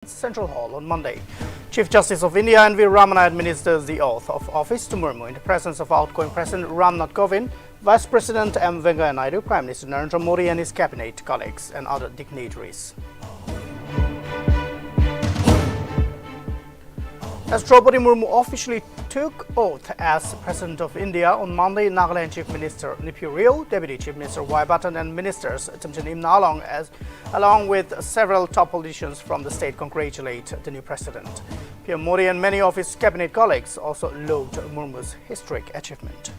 Central Hall on Monday. Chief Justice of India N.V. Ramana administers the oath of office to Murmu in the presence of outgoing President Ramnath Kovind, Vice President M. Venkaiah Naidu, Prime Minister Narendra Modi and his cabinet colleagues and other dignitaries. As Draupadi Murmu officially took oath as President of India on Monday, Nagaland Chief Minister Nltv Rio, Deputy Chief Minister Workathon and Ministers along with several top politicians from the state congratulate the new President. PM Modi and many of his cabinet colleagues also laud Murmu's historic achievement.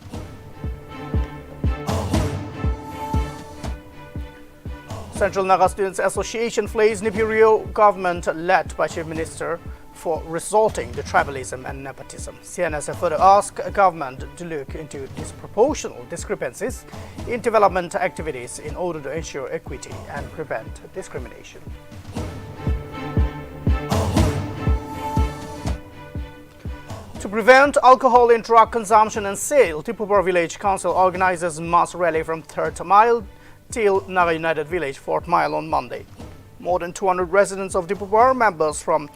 Central Naga Students Association flays Nltv Rio government led by Chief Minister for resorting to tribalism and nepotism. CNS further asked government to look into disproportional discrepancies in development activities in order to ensure equity and prevent discrimination. To prevent alcohol in drug consumption and sale, Tipupur Village Council organizes mass rally from 3rd Mile till Naga United Village 4th Mile on Monday. More than 200 residents of Tipupur, members from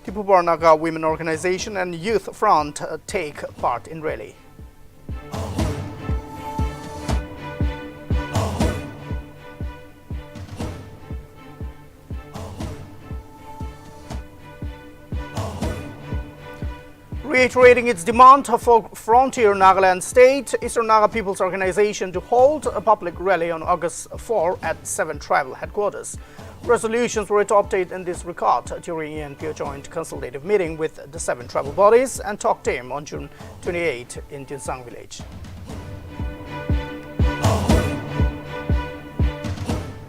Tipupur Naga Women Organization and Youth Front take part in rally. Reiterating its demand for Frontier Nagaland State, Eastern Naga People's Organization to hold a public rally on August 4 at 7 tribal headquarters. Resolutions were adopted in this regard during ENPO joint consultative meeting with the 7 tribal bodies and talk team on June 28 in Tinsang village.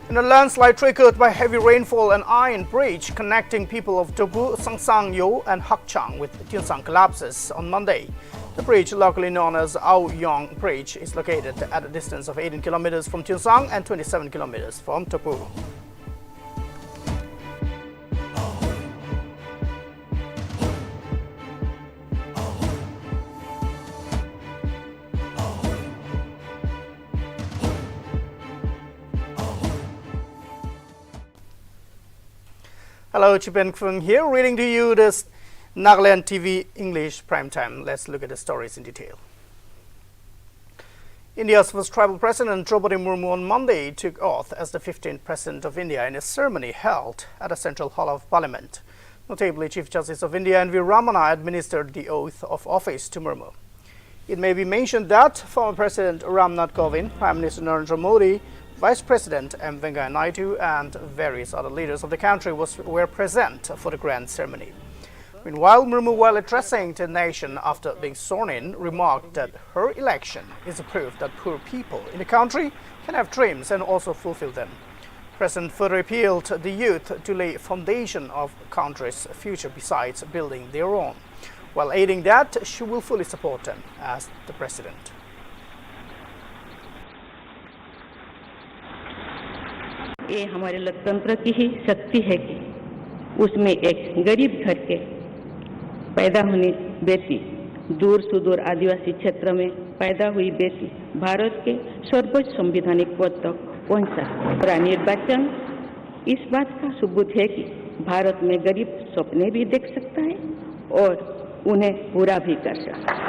In a landslide triggered by heavy rainfall, an iron bridge connecting people of Tobu, Sangsang Yo and Hakchang with Tinsang collapses on Monday. The bridge, locally known as Aoyong Bridge, is located at a distance of 18 kilometers from Tinsang and 27 kilometers from Tobu. Hello, Chipen Kfung here, reading to you this Nagaland TV English primetime. Let's look at the stories in detail. India's first tribal president, Draupadi Murmu, on Monday took oath as the 15th President of India in a ceremony held at the Central Hall of Parliament. Notably, Chief Justice of India N.V. Ramana administered the oath of office to Murmu. It may be mentioned that former President Ramnath Kovind, Prime Minister Narendra Modi, Vice President M. Venkaiah Naidu and various other leaders of the country were present for the grand ceremony. Meanwhile, Murmu, while addressing the nation after being sworn in, remarked that her election is a proof that poor people in the country can have dreams and also fulfill them. The President further appealed to the youth to lay foundation of the country's future besides building their own, while aiding that she will fully support them as the President. ये हमारे लोकतंत्र की ही शक्ति है कि उसमें एक गरीब घर के पैदा होने बेटी, दूर सुदूर आदिवासी क्षेत्र में पैदा हुई बेटी भारत के सर्वोच्च संवैधानिक पद तक पहुंचा। पूरा निर्वाचन इस बात का सबूत है कि भारत में गरीब सपने भी देख सकता है और उन्हें पूरा भी कर सकता है।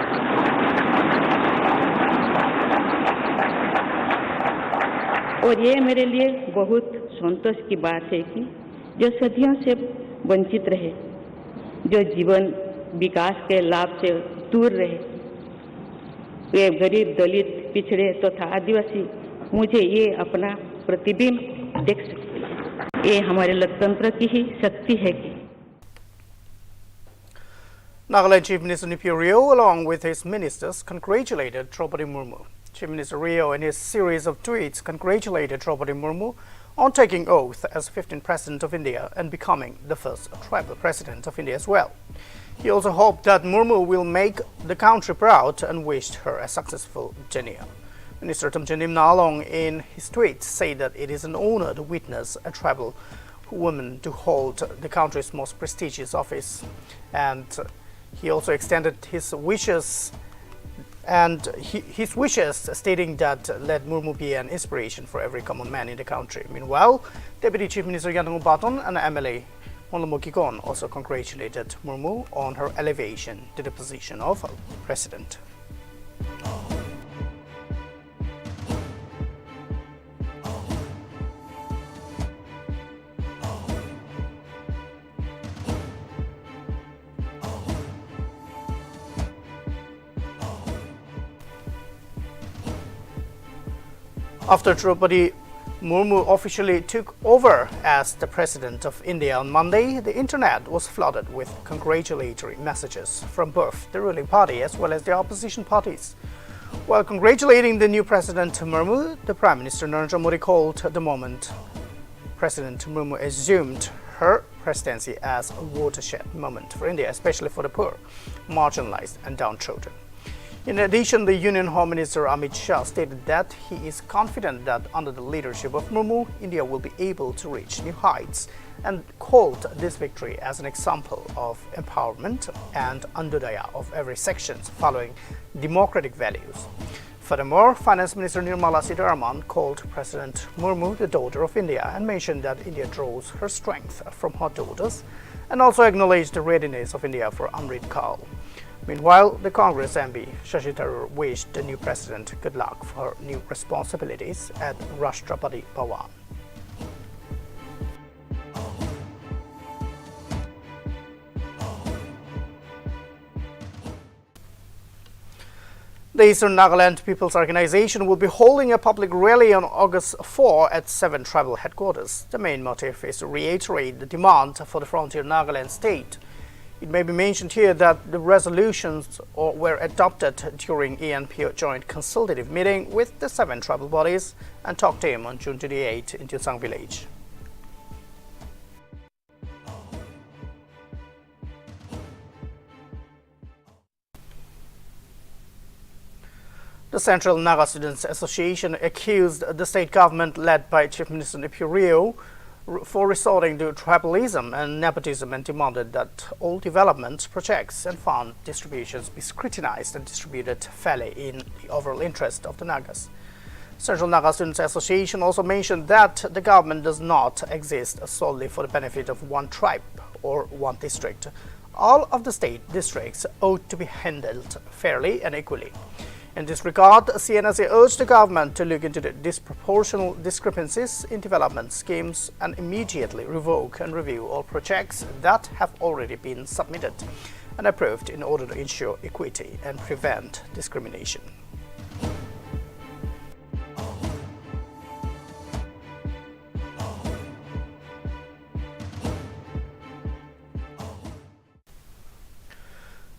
और ये मेरे लिए बहुत संतोष की बात है कि जो सदियों से वंचित रहे, जो जीवन विकास के लाभ से दूर रहे, वे गरीब, दलित, पिछड़े तथा आदिवासी मुझे ये अपना प्रतिबिंब देख सकते हैं। ये हमारे लोकतंत्र की ही शक्ति है कि Nagaland Chief Minister Nltv Rio, along with his ministers, congratulated Draupadi Murmu. Chief Minister Rio, in his series of tweets, congratulated Draupadi Murmu on taking oath as 15th President of India and becoming the first tribal President of India as well. He also hoped that Murmu will make the country proud and wished her a successful tenure. Minister Nimnalong, in his tweet, said that it is an honor to witness a tribal woman to hold the country's most prestigious office, and he also extended his wishes stating that let Murmu be an inspiration for every common man in the country. Meanwhile, Deputy Chief Minister Baton and MLA Monlomokikon also congratulated Murmu on her elevation to the position of president. After Draupadi Murmu officially took over as the President of India on Monday, the internet was flooded with congratulatory messages from both the ruling party as well as the opposition parties. While congratulating the new President Murmu, the Prime Minister Narendra Modi called the moment President Murmu assumed her presidency as a watershed moment for India, especially for the poor, marginalized and downtrodden. In addition, the Union Home Minister Amit Shah stated that he is confident that under the leadership of Murmu, India will be able to reach new heights, and called this victory as an example of empowerment and andodaya of every section following democratic values. Furthermore, Finance Minister Nirmala Sitharaman called President Murmu the daughter of India and mentioned that India draws her strength from her daughters, and also acknowledged the readiness of India for Amrit Kaal. Meanwhile, the Congress MP Shashi Tharoor wished the new president good luck for her new responsibilities at Rashtrapati Bhawan. The Eastern Nagaland People's Organization will be holding a public rally on August 4 at 7 tribal headquarters. The main motive is to reiterate the demand for the frontier Nagaland state. It may be mentioned here that the resolutions were adopted during ENPO joint consultative meeting with the 7 tribal bodies and talked to him on June 28 in Tunsang village. The Central Naga Students Association accused the state government led by Chief Minister Nipurio for resorting to tribalism and nepotism and demanded that all development projects and fund distributions be scrutinized and distributed fairly in the overall interest of the Nagas. Central Naga Students Association also mentioned that the government does not exist solely for the benefit of one tribe or one district. All of the state districts ought to be handled fairly and equally. In this regard, CNSA urged the government to look into the disproportional discrepancies in development schemes and immediately revoke and review all projects that have already been submitted and approved in order to ensure equity and prevent discrimination.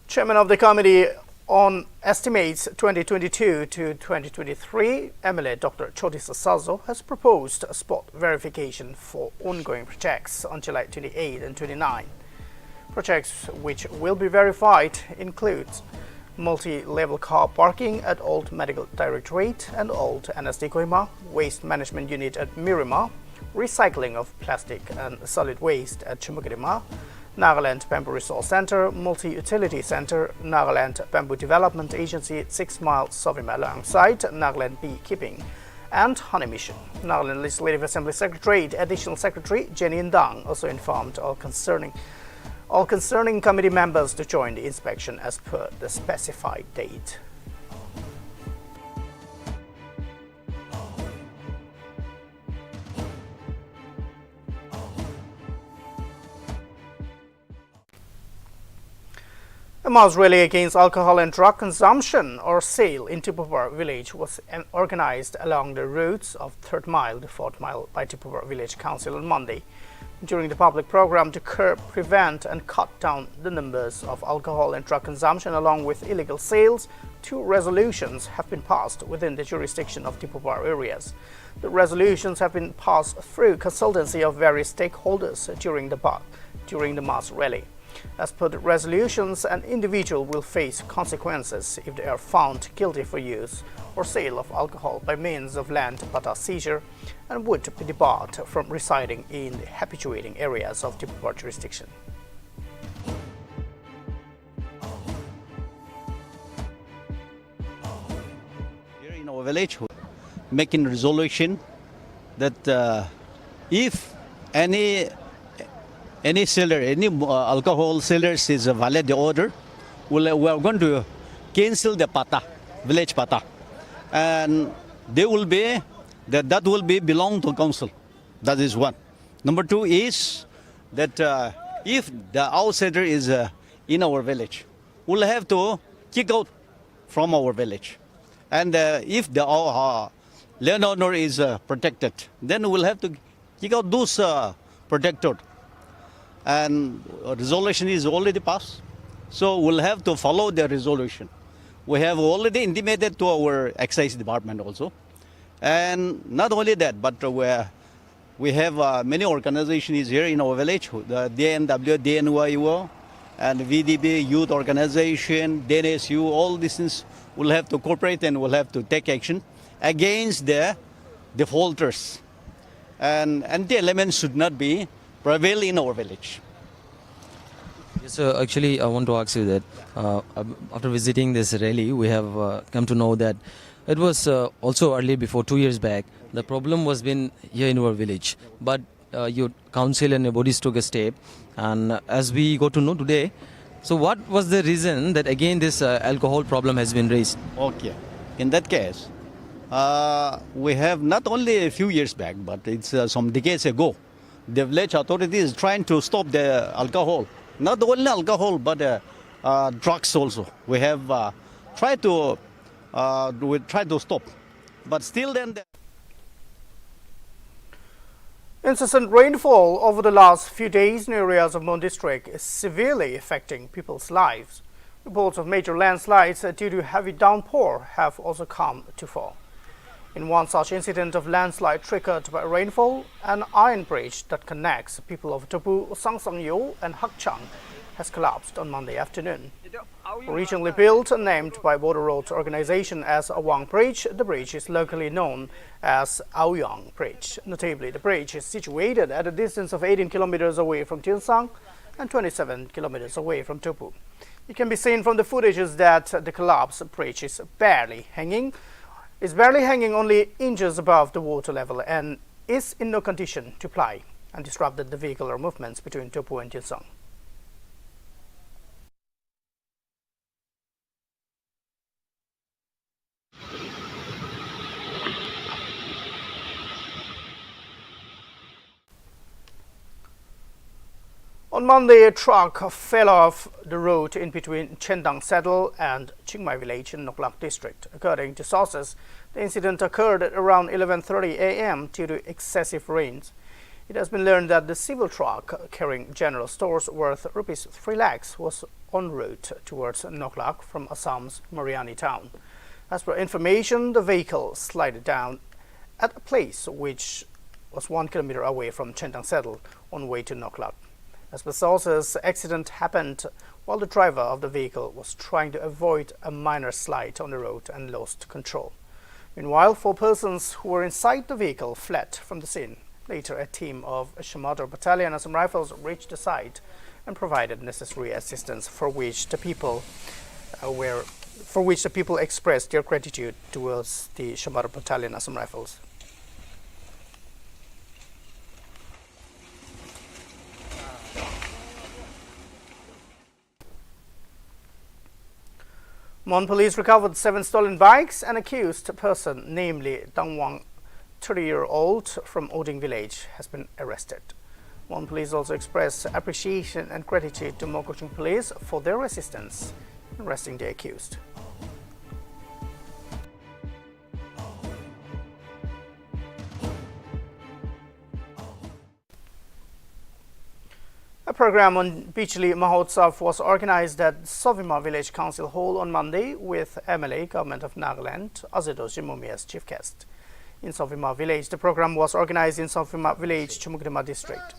Chairman of the Committee on Estimates 2022 to 2023, MLA Dr. Chodisa Sazo has proposed a spot verification for ongoing projects on July 28 and 29. Projects which will be verified include multi-level car parking at Old Medical Directorate and Old NSD Kohima, Waste Management Unit at Mirima, recycling of plastic and solid waste at Chumukadima, Nagaland Bamboo Resource Center, Multi-Utility Center, Nagaland Bamboo Development Agency, 6 Mile Sovimalang Site, Nagaland Beekeeping, and Honey Mission. Nagaland Legislative Assembly Secretary, Additional Secretary Jenny Ndang also informed all concerning committee members to join the inspection as per the specified date. A mass rally against alcohol and drug consumption or sale in Tipupar village was organized along the routes of 3rd Mile to 4th Mile by Tipupar Village Council on Monday. During the public program to curb, prevent and cut down the numbers of alcohol and drug consumption along with illegal sales, 2 resolutions have been passed within the jurisdiction of Tipupar areas. The resolutions have been passed through consultancy of various stakeholders during the mass rally. As per the resolutions, an individual will face consequences if they are found guilty for use or sale of alcohol by means of land pata seizure and would be debarred from residing in the habituating areas of Tipupar jurisdiction. Here in our village, making resolution that if any any seller, any alcohol sellers is violate the order, we are going to cancel the pata, village pata, and they will be that will be belong to council. That is one. Number two is that if the outsider is in our village, we'll have to kick out from our village, and if the landowner is protected, then we'll have to kick out those protected. And resolution is already passed, so we'll have to follow the resolution. We have already intimated to our excise department also, and not only that, but we have many organizations here in our village, the DNW, DNYU, and VDB youth organization, DNSU. All these things will have to cooperate and will have to take action against the defaulters, and anti-elements should not be prevail in our village. Yes, actually, I want to ask you that after visiting this rally, we have come to know that it was also earlier, before 2 years back, the problem was been here in our village. But your council and your bodies took a step, and as we got to know today, so what was the reason that again this alcohol problem has been raised? Okay, in that case, we have not only a few years back, but it's some decades ago, the village authority is trying to stop the alcohol. Not only alcohol, but drugs also. We have tried to stop, but still then. Incessant rainfall over the last few days in areas of Mon district is severely affecting people's lives. Reports of major landslides due to heavy downpour have also come to fall. In one such incident of landslide triggered by rainfall, an iron bridge that connects people of Topu, Sangsangyo and Hakchang has collapsed on Monday afternoon. Originally built and named by Border Roads Organization as Awang Bridge, the bridge is locally known as Aoyang Bridge. Notably, the bridge is situated at a distance of 18 kilometers away from Tiensang and 27 kilometers away from Topu. It can be seen from the footages that the collapsed bridge is barely hanging only inches above the water level and is in no condition to ply, and disrupted the vehicular movements between Topu and Tiensang. On Monday, a truck fell off the road in between Chendang Saddle and Chingmai village in Noklak district. According to sources, the incident occurred at around 11:30 a.m. due to excessive rains. It has been learned that the civil truck carrying general stores worth rupees 3 lakhs was en route towards Noklak from Assam's Mariani town. As per information, the vehicle slid down at a place which was 1 kilometer away from Chendang Saddle on way to Noklak. As per sources, the accident happened while the driver of the vehicle was trying to avoid a minor slide on the road and lost control. Meanwhile, 4 persons who were inside the vehicle fled from the scene. Later, a team of Shamadar Battalion Assam Rifles reached the site and provided necessary assistance for which the people expressed their gratitude towards the Shamadar Battalion Assam Rifles. Mon police recovered 7 stolen bikes. An accused person, namely Dang Wang, 30-year-old from Oding village, has been arrested. Mon police also expressed appreciation and gratitude to Mokochung police for their assistance in arresting the accused. A program on Bichli Mahotsav was organized at Sovima Village Council Hall on Monday with MLA Government of Nagaland, Azedo Jimomi as chief guest. In Sovima Village, the program was organized in Sovima Village, Chumukdima district.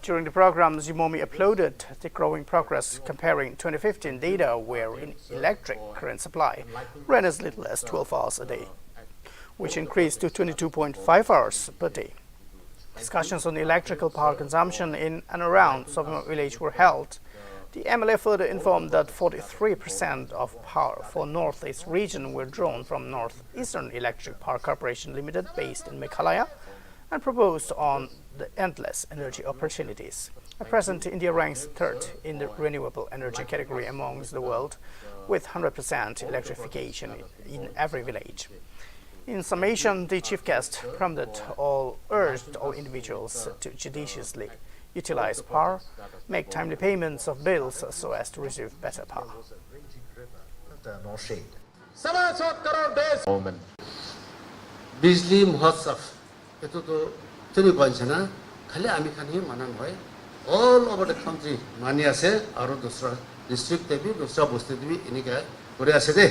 During the program, Jimomi uploaded the growing progress comparing 2015 data wherein electric current supply ran as little as 12 hours a day, which increased to 22.5 hours per day. Discussions on electrical power consumption in and around Sovima village were held. The MLA further informed that 43% of power for Northeast region were drawn from Northeastern Electric Power Corporation Limited based in Meghalaya and proposed on the endless energy opportunities. At present, India ranks third in the renewable energy category amongst the world, with 100% electrification in every village. In summation, the chief guest urged all individuals to judiciously utilize power, make timely payments of bills so as to receive better power. बिजली महोत्सव यतो तो चुनी बन्छ ना खाली आमी खानी मानन भए ऑल ओवर द कंट्री मानिया से और दूसरा डिस्ट्रिक्ट ते भी दूसरा बस्ती भी इनका करे आसे दे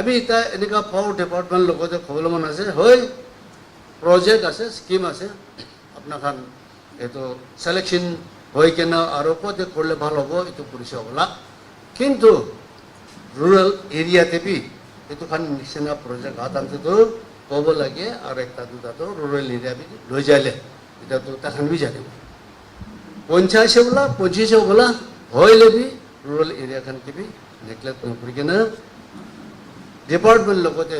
अभी इता इनका पावर डिपार्टमेंट लोगो जो खबर मना से होय प्रोजेक्ट आसे स्कीम आसे अपना खान ये तो सिलेक्शन होय के ना और को ते करले ভালো হবে এতো পরিষেবা বলা কিন্তু रूरल एरिया ते भी ये तो खान निश्चना प्रोजेक्ट आताम से तो कोबो लगे और एक तादुता तो रूरल एरिया भी लो जाले इधर तो तखन भी जाने पंचायत बोला होइले भी रूरल एरिया खान के भी नेग्लेक्ट करके ना डिपार्टमेंट लोगों ते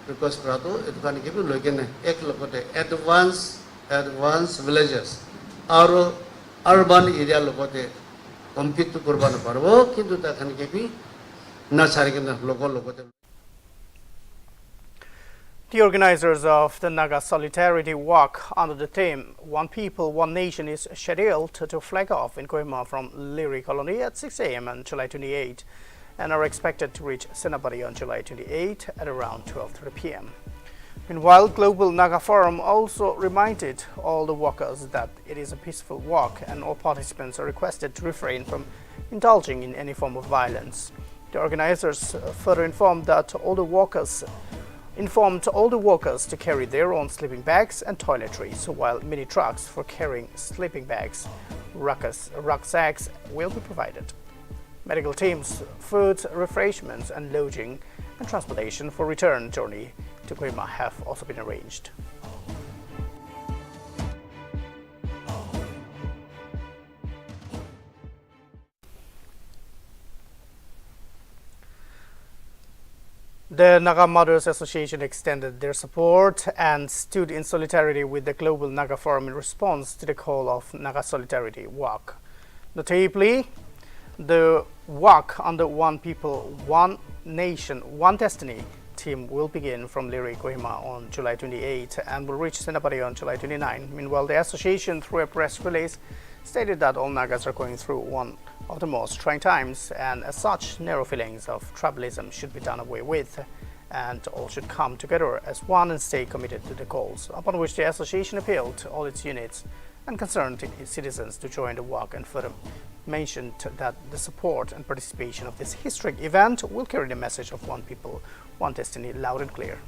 रिक्वेस्ट करा तो इधर खान के भी लोगे ना एक लोगों ते एडवांस विलेजेस और अर्बन एरिया लोगों ते कम्पीट तो करवाना पड़ो किंतु तखन के भी ना सारे के ना लोगों ते The organizers of the Naga Solidarity Walk under the theme One People, One Nation is scheduled to flag off in Kohima from Liri Colony at 6 a.m. on July 28 and are expected to reach Senapati on July 28 at around 12:30 p.m. Meanwhile, Global Naga Forum also reminded all the walkers that it is a peaceful walk and all participants are requested to refrain from indulging in any form of violence. The organizers further informed all the walkers to carry their own sleeping bags and toiletries, while mini trucks for carrying sleeping bags, rucksacks will be provided. Medical teams, food, refreshments and lodging and transportation for return journey to Kohima have also been arranged. The Naga Mothers Association extended their support and stood in solidarity with the Global Naga Forum in response to the call of Naga Solidarity Walk. Notably, the walk under One People, One Nation, One Destiny team will begin from Liri Kohima on July 28 and will reach Senapati on July 29. Meanwhile, the association, through a press release, stated that all Nagas are going through one of the most trying times, and as such, narrow feelings of tribalism should be done away with, and all should come together as one and stay committed to the goals, upon which the association appealed to all its units and concerned citizens to join the walk, and further mentioned that the support and participation of this historic event will carry the message of one people, one destiny loud and clear.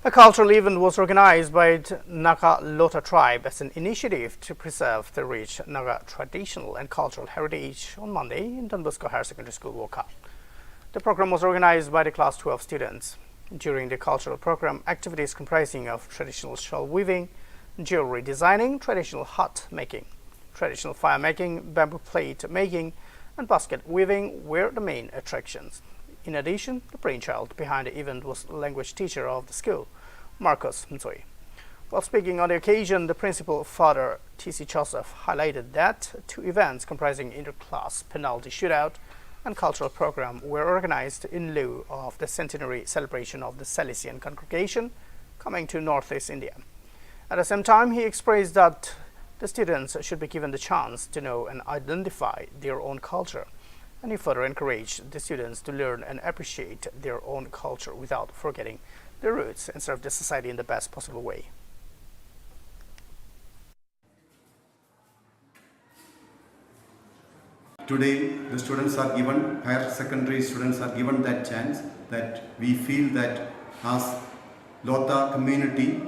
A cultural event was organized by the Naga Lota tribe as an initiative to preserve the rich Naga traditional and cultural heritage on Monday in Don Bosco Higher Secondary School, Workathon. The program was organized by the Class 12 students. During the cultural program, activities comprising of traditional shawl weaving, jewelry designing, traditional hut making, traditional fire making, bamboo plate making, and basket weaving were the main attractions. In addition, the brainchild behind the event was the language teacher of the school, Marcus Mzoi. While speaking on the occasion, the principal, Father T.C. Joseph, highlighted that two events comprising inter-class penalty shootout and cultural program were organized in lieu of the centenary celebration of the Salesian congregation coming to northeast India. At the same time, he expressed that The students should be given the chance to know and identify their own culture, and he further encouraged the students to learn and appreciate their own culture without forgetting their roots and serve the society in the best possible way. Today, the students are given, higher secondary students are given that chance, that we feel that as Lotha community,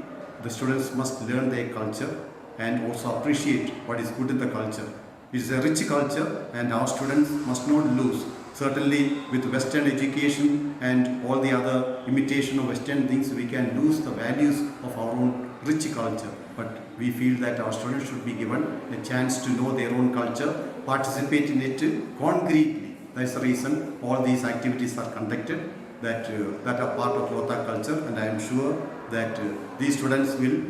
the students must learn their culture and also appreciate what is good in the culture. It is a rich culture and our students must not lose. Certainly with Western education and all the other imitation of Western things, we can lose the values of our own rich culture. But we feel that our students should be given a chance to know their own culture, participate in it concretely. That's the reason all these activities are conducted that are part of Lotha culture, and I am sure that these students will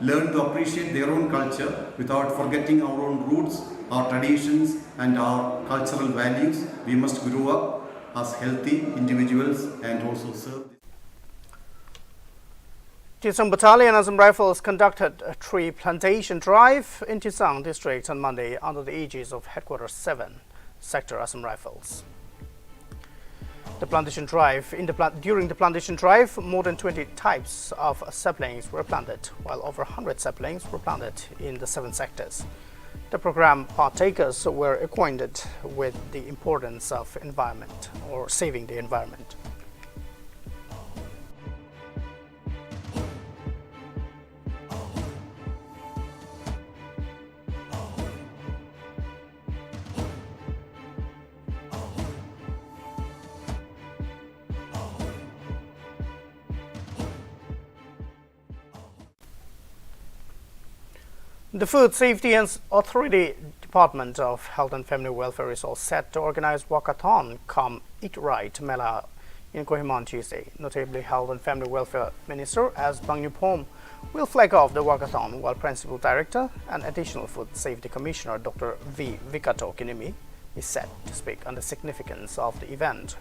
learn to appreciate their own culture without forgetting our own roots, our traditions and our cultural values. We must grow up as healthy individuals and also serve. Tisang Battalion Assam Rifles conducted a tree plantation drive in Tisang district on Monday under the aegis of Headquarters 7, Sector Assam Rifles. The plantation drive during the plantation drive, more than 20 types of saplings were planted, while over 100 saplings were planted in the 7 sectors. The program partakers were acquainted with the importance of environment or saving the environment. The Food Safety and Authority Department of Health and Family Welfare is all set to organize Workathon come Eat Right Mela in Kohima on Tuesday. Notably, Health and Family Welfare Minister as Bang Nupom will flag off the Workathon, while Principal Director and Additional Food Safety Commissioner Dr. V. Vikato Kinimi is set to speak on the significance of the event.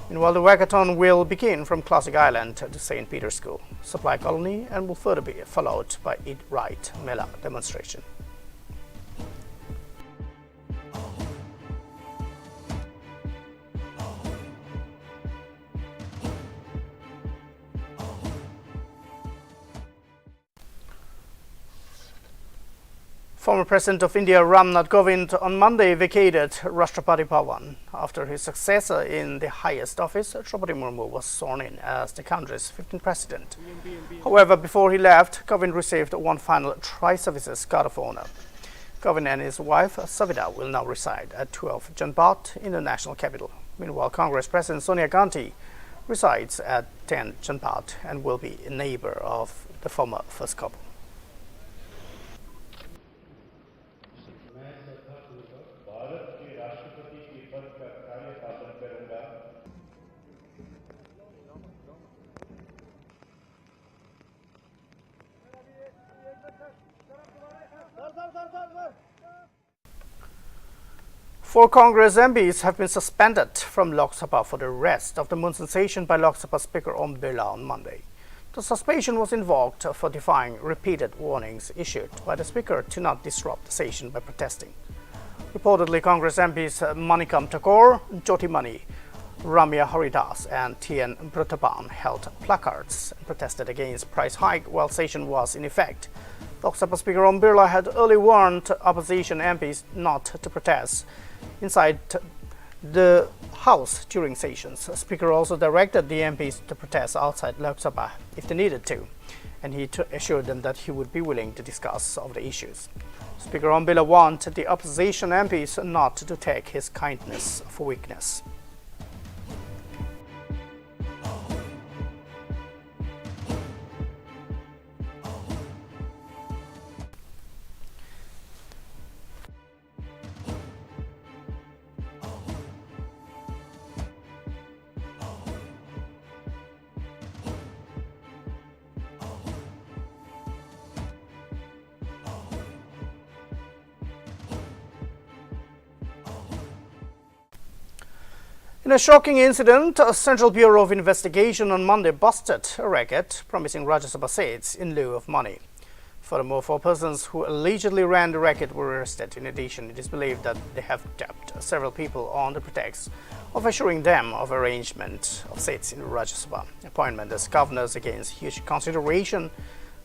Meanwhile, the Workathon will begin from Classic Island to St. Peter's School, Supply Colony, and will further be followed by Eat Right Mela demonstration. Former President of India Ram Nath Kovind on Monday vacated Rashtrapati Bhavan after his successor in the highest office, Draupadi Murmu, was sworn in as the country's 15th president. However, before he left, Kovind received one final tri-services card of honor. Kovind and his wife, Savita, will now reside at 12 Janpat in the national capital. Meanwhile, Congress President Sonia Gandhi resides at 10 Janpat and will be a neighbor of the former first couple. Four Congress MPs have been suspended from Lok Sabha for the arrest of the monsoon session by Lok Sabha Speaker Om Birla on Monday. The suspension was invoked for defying repeated warnings issued by the Speaker to not disrupt the session by protesting. Reportedly, Congress MPs Manikam Thakur, Jyoti Mani, Ramya Haridas and T.N. Bratapan held placards and protested against price hike while session was in effect. Lok Sabha Speaker Om Birla had early warned opposition MPs not to protest inside the House during sessions. The Speaker also directed the MPs to protest outside Lok Sabha if they needed to, and he assured them that he would be willing to discuss of the issues. Speaker Om Birla warned the opposition MPs not to take his kindness for weakness. In a shocking incident, a Central Bureau of Investigation on Monday busted a racket promising Rajya Sabha seats in lieu of money. Furthermore, 4 persons who allegedly ran the racket were arrested. In addition, it is believed that they have tapped several people on the pretext of assuring them of arrangement of seats in Rajya Sabha appointment as governors against huge consideration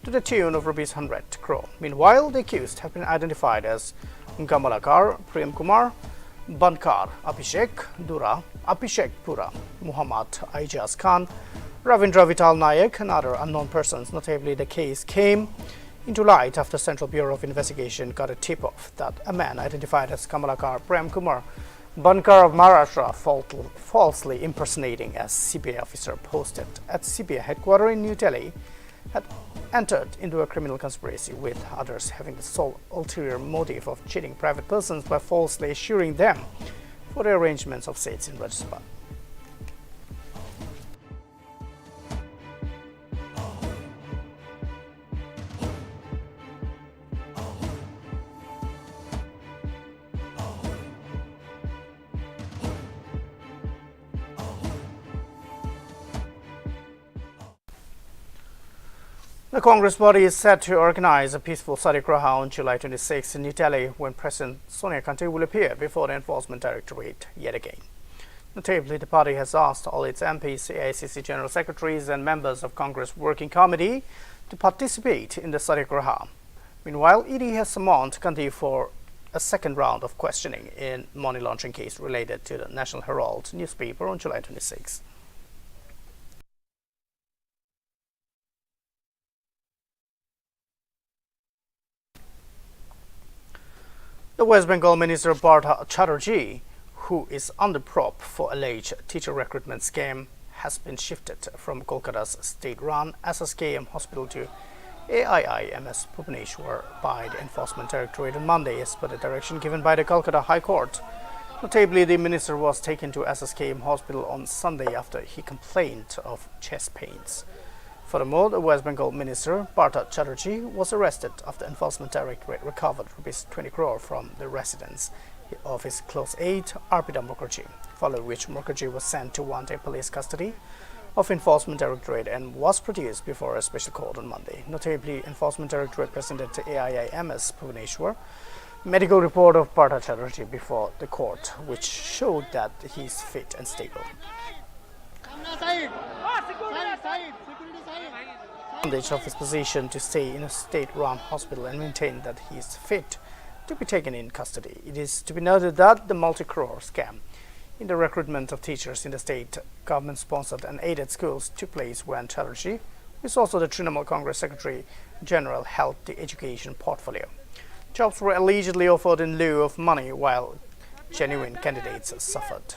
to the tune of Rs 100 crore. Meanwhile, the accused have been identified as Gamalakar Prem Kumar, Bankar Abhishek Dura, Abhishek Pura, Muhammad Aijaz Khan, Ravindra Vital Nayak and other unknown persons. Notably, the case came into light after Central Bureau of Investigation got a tip-off that a man identified as Kamalakar Prem Kumar Bankar of Maharashtra, falsely impersonating a CBI officer posted at CBI headquarters in New Delhi, had entered into a criminal conspiracy with others having the sole ulterior motive of cheating private persons by falsely assuring them for the arrangements of seats in Rajya Sabha. The Congress body is set to organize a peaceful Satyagraha on July 26 in New Delhi, when President Sonia Gandhi will appear before the Enforcement Directorate yet again. Notably, the party has asked all its MPs, AICC General Secretaries and members of Congress Working Committee to participate in the Satyagraha. Meanwhile, ED has summoned Gandhi for a second round of questioning in money laundering case related to the National Herald newspaper on July 26. The West Bengal Minister Partha Chatterjee, who is under probe for alleged teacher recruitment scam, has been shifted from Kolkata's state-run SSKM hospital to AIIMS Bhubaneswar by the Enforcement Directorate on Monday, as per the direction given by the Kolkata High Court. Notably, the minister was taken to SSKM hospital on Sunday after he complained of chest pains. Furthermore, the West Bengal Minister Partha Chatterjee was arrested after Enforcement Directorate recovered Rs 20 crore from the residence of his close aide Arpita Mukherjee, following which Mukherjee was sent to one-day police custody of Enforcement Directorate and was produced before a special court on Monday. Notably, Enforcement Directorate presented to AIIMS Bhubaneswar medical report of Partha Chatterjee before the court, which showed that he is fit and stable. Of his position to stay in a state-run hospital and maintain that he is fit to be taken in custody. It is to be noted that the multi-crore scam in the recruitment of teachers in the state government-sponsored and aided schools took place when Chatterjee, who is also the Trinamool Congress Secretary General, held the education portfolio. Jobs were allegedly offered in lieu of money, while genuine candidates suffered.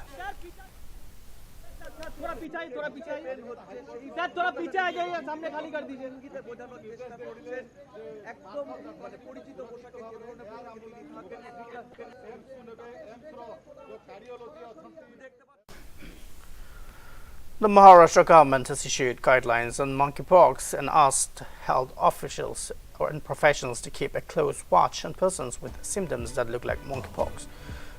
The Maharashtra government has issued guidelines on monkeypox and asked health officials and professionals to keep a close watch on persons with symptoms that look like monkeypox.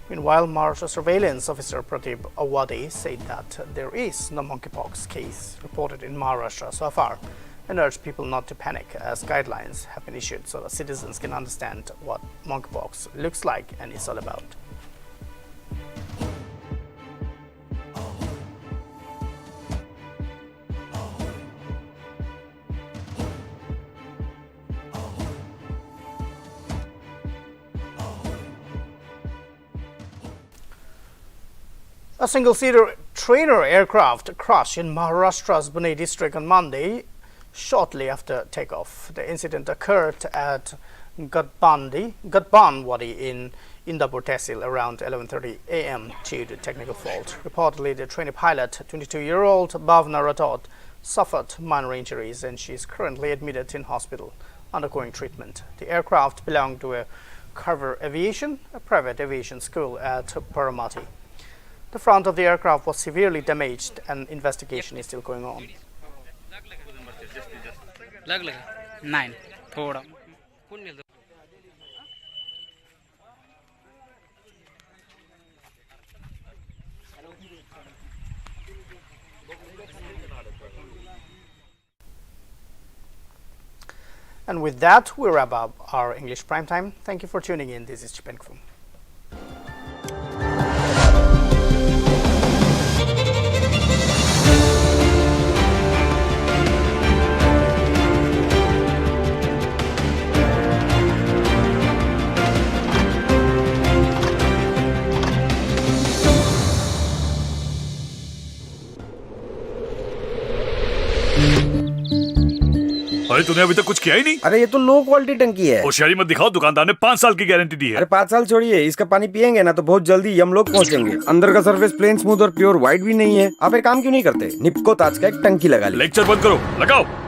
Meanwhile, Maharashtra surveillance officer Pratib Awadi said that there is no monkeypox case reported in Maharashtra so far, and urged people not to panic, as guidelines have been issued so that citizens can understand what monkeypox looks like and is all about. A single-seater trainer aircraft crashed in Maharashtra's Pune district on Monday, shortly after takeoff. The incident occurred at Gatbanwadi in Indapur Tehsil around 11:30 a.m. due to technical fault. Reportedly, the trainee pilot, 22-year-old Bhavna Rathod, suffered minor injuries and she is currently admitted in hospital, undergoing treatment. The aircraft belonged to a Carver Aviation, a private aviation school at Paramati. The front of the aircraft was severely damaged and investigation is still going on. And with that, we wrap up our English Prime Time. Thank you for tuning in. This is Chipenkfum. अरे तूने अभी तक कुछ किया ही नहीं। अरे ये तो लो क्वालिटी टंकी है। होशियारी मत दिखाओ, दुकानदार ने 5 साल की गारंटी दी है। अरे 5 साल छोड़िए, इसका पानी पियेंगे ना तो बहुत जल्दी हम लोग पहुंचेंगे। अंदर का सरफेस प्लेन, स्मूथ और प्योर व्हाइट भी नहीं है। आप एक काम क्यों नहीं करते, निप्को ताज का एक टंकी लगा लीजिए। लेक्चर बंद करो, लगाओ।